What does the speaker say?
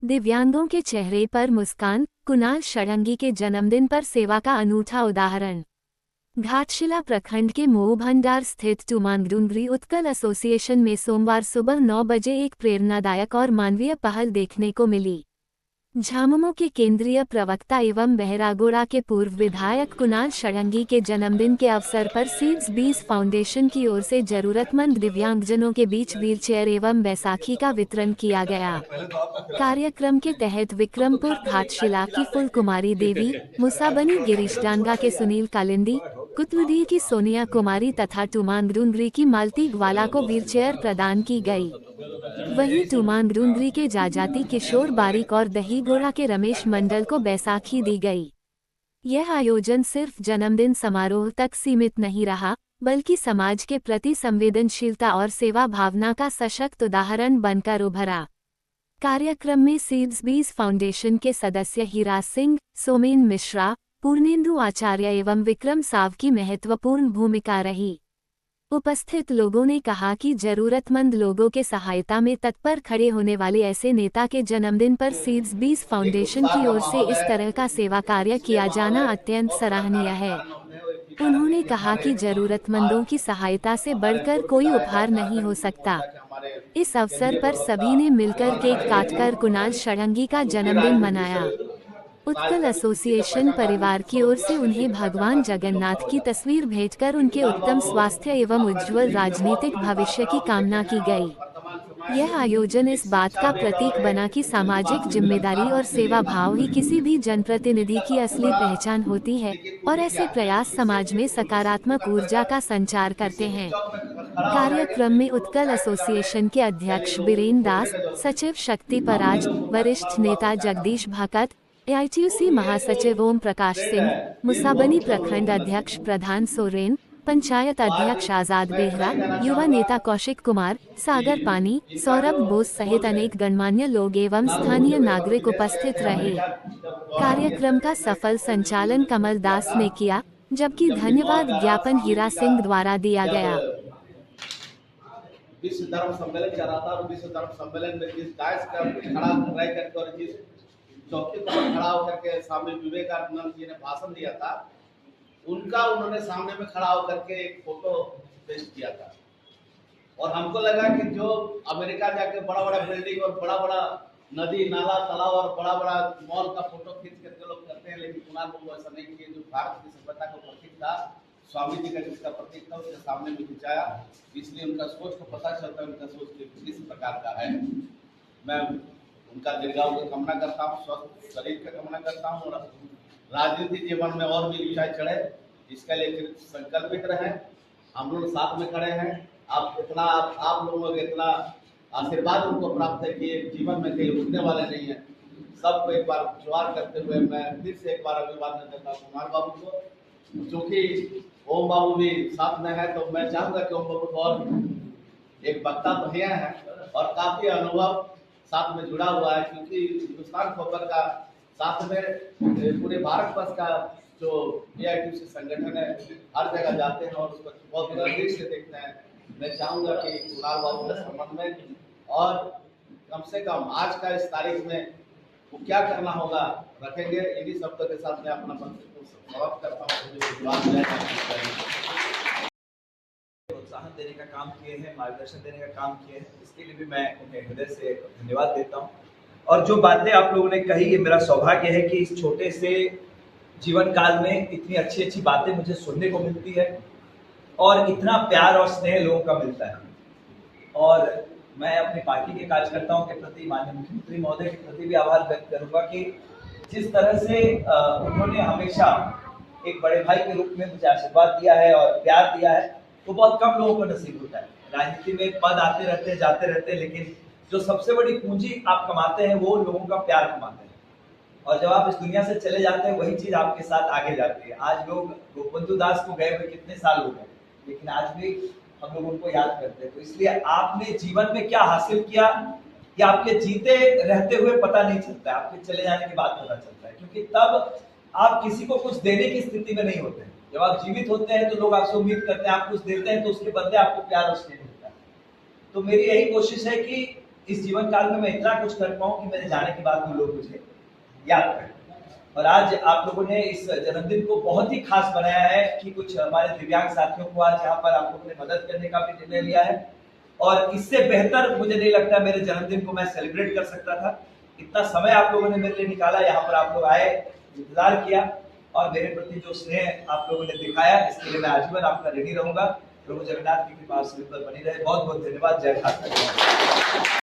दिव्यांगों के चेहरे पर मुस्कान, कुणाल षडंगी के जन्मदिन पर सेवा का अनूठा उदाहरण। घाटशिला प्रखंड के मोहभंडार स्थित तुमांगडुंगरी उत्कल एसोसिएशन में सोमवार सुबह 9 बजे एक प्रेरणादायक और मानवीय पहल देखने को मिली। झामुमो के केंद्रीय प्रवक्ता एवं बहरागोड़ा के पूर्व विधायक कुणाल षडंगी के जन्मदिन के अवसर पर सीड्स बीज फाउंडेशन की ओर से जरूरतमंद दिव्यांगजनों के बीच व्हीलचेयर एवं बैसाखी का वितरण किया गया। कार्यक्रम के तहत विक्रमपुर घाटशिला की फुल कुमारी देवी, मुसाबनी गिरीश डांगा के सुनील कालिंदी, कुतुलदी की सोनिया कुमारी तथा तुमांगडुंगरी की मालती ग्वाला को व्हीलचेयर प्रदान की गई। वहीं तुमांगडुंगरी के जाजाती किशोर बारिक और दहीगोड़ा के रमेश मंडल को बैसाखी दी गई। यह आयोजन सिर्फ जन्मदिन समारोह तक सीमित नहीं रहा, बल्कि समाज के प्रति संवेदनशीलता और सेवा भावना का सशक्त उदाहरण बनकर उभरा। कार्यक्रम में सीड्स बीज फाउंडेशन के सदस्य हीरा सिंह, सोमेन मिश्रा, पूर्णेंदु आचार्य एवं विक्रम साव की महत्वपूर्ण भूमिका रही। उपस्थित लोगों ने कहा कि जरूरतमंद लोगों के सहायता में तत्पर खड़े होने वाले ऐसे नेता के जन्मदिन पर सीड्स बीज फाउंडेशन की ओर से इस तरह का सेवा कार्य किया जाना अत्यंत सराहनीय है। उन्होंने कहा कि जरूरतमंदों की सहायता से बढ़कर कोई उपहार नहीं हो सकता। इस अवसर पर सभी ने मिलकर केक काटकर कुणाल षडंगी का जन्मदिन मनाया। उत्कल एसोसिएशन परिवार की ओर से उन्हें भगवान जगन्नाथ की तस्वीर भेंटकर उनके उत्तम स्वास्थ्य एवं उज्ज्वल राजनीतिक भविष्य की कामना की गई। यह आयोजन इस बात का प्रतीक बना कि सामाजिक जिम्मेदारी और सेवा भाव ही किसी भी जनप्रतिनिधि की असली पहचान होती है और ऐसे प्रयास समाज में सकारात्मक ऊर्जा का संचार करते हैं। कार्यक्रम में उत्कल एसोसिएशन के अध्यक्ष बीरेन दास, सचिव शक्ति पराज, वरिष्ठ नेता जगदीश भकत, एआईटीयूसी महासचिव ओम प्रकाश सिंह, मुसाबनी प्रखंड अध्यक्ष प्रधान सोरेन, पंचायत अध्यक्ष आजाद बेहरा, युवा नेता कौशिक कुमार, सागर पानी, सौरभ बोस सहित अनेक गणमान्य लोग एवं स्थानीय नागरिक उपस्थित रहे। कार्यक्रम का सफल संचालन कमल दास ने किया, जबकि धन्यवाद ज्ञापन हीरा सिंह द्वारा दिया गया। विश्व धर्म सम्मेलन चल रहा था और विश्व धर्म सम्मेलन में जिस डायस का खड़ा रह करके और जिस चौकी पर खड़ा होकर के स्वामी विवेकानंद जी ने भाषण दिया था, उनका उन्होंने सामने में खड़ा होकर के एक फोटो पेश किया था। और हमको लगा कि जो अमेरिका जाके बड़ा बड़ा बिल्डिंग और बड़ा बड़ा नदी नाला तालाब और बड़ा बड़ा मॉल का फोटो खींच करके लोग करते हैं, लेकिन कुणाल बाबू ऐसा नहीं किए। जो भारत की सभ्यता का प्रतीक था, स्वामी जी का जिसका प्रतीक था, उसके सामने में खिंचाया। इसलिए उनका सोच को पता चलता है उनका सोच किस प्रकार का है। मैं उनका दीर्घायु की कामना करता हूँ, स्वस्थ शरीर की कामना करता हूँ और राजनीतिक जीवन में और भी ऊंचाई चढ़े, इसके लिए संकल्पित रहे। हम लोग साथ में खड़े हैं। आप लोगों के इतना आशीर्वाद उनको प्राप्त है कि जीवन में कहीं रुकने वाले नहीं है। सबको एक बार जोहार करते हुए मैं फिर से एक बार अभिवादन देता हूँ कुमार बाबू को। क्योंकि ओम बाबू भी साथ में है, तो मैं चाहूंगा कि ओम बाबू को और एक वक्ता तो है और काफी अनुभव साथ में जुड़ा हुआ है, क्योंकि हिंदुस्तान खबर का साथ में पूरे भारत वर्ष का जो एआईटीयूसी संगठन है, हर जगह जाते हैं और उसको बहुत नजदीक से देखते हैं। मैं चाहूंगा कि कुणाल बाबू के संबंध में और कम से कम आज का इस तारीख में वो क्या करना होगा रखेंगे। इन्हीं शब्दों के साथ मैं अपना वक्तव्य समाप्त करता हूँ। प्रोत्साहन देने का काम किए हैं, मार्गदर्शन देने का काम किए हैं, इसके लिए भी मैं उन्हें हृदय से धन्यवाद देता हूँ। और जो बातें आप लोगों ने कही, ये मेरा सौभाग्य है कि इस छोटे से जीवन काल में इतनी अच्छी अच्छी बातें मुझे सुनने को मिलती है और इतना प्यार और स्नेह लोगों का मिलता है। और मैं अपनी पार्टी के कार्यकर्ताओं के प्रति, माननीय मुख्यमंत्री महोदय के प्रति भी आभार व्यक्त करूंगा कि जिस तरह से उन्होंने हमेशा एक बड़े भाई के रूप में मुझे आशीर्वाद दिया है और प्यार दिया है, तो बहुत कम लोगों को नसीब होता है। राजनीति में पद आते रहते हैं, जाते रहते हैं, लेकिन जो सबसे बड़ी पूंजी आप कमाते हैं वो लोगों का प्यार कमाते हैं। और जब आप इस दुनिया से चले जाते हैं, वही चीज आपके साथ आगे जाती है। आज लोग गोपबंधु दास को गए हुए कितने साल हो गए, लेकिन आज भी हम लोग उनको याद करते हैं। तो इसलिए आपने जीवन में क्या हासिल किया, ये आपके जीते रहते हुए पता नहीं चलता है, आपके चले जाने के बाद पता चलता है, क्योंकि तब आप किसी को कुछ देने की स्थिति में नहीं होते। जब आप जीवित होते हैं तो लोग आपसे उम्मीद करते हैं, आप कुछ देते हैं तो उसके बदले आपको प्यार और स्नेह मिलता है। तो मेरी यही कोशिश है कि इस जीवन काल में मैं इतना कुछ कर पाऊं कि मेरे जाने के बाद भी लोग मुझे याद करें। और आज आप लोगों ने इस जन्मदिन को बहुत ही खास बनाया है कि कुछ हमारे दिव्यांग साथियों को आज यहाँ पर आप लोगों ने मदद करने का भी निर्णय लिया है। और इससे बेहतर मुझे नहीं लगता मेरे जन्मदिन को मैं सेलिब्रेट कर सकता था। इतना समय आप लोगों ने मेरे लिए निकाला, यहाँ पर आप लोग आए, इंतजार किया और मेरे प्रति जो स्नेह आप लोगों ने दिखाया, इसके लिए मैं आजीवन आपका ऋणी रहूंगा। प्रभु जगन्नाथ की कृपा सिर पर बनी रहे। बहुत बहुत धन्यवाद। जय भारत।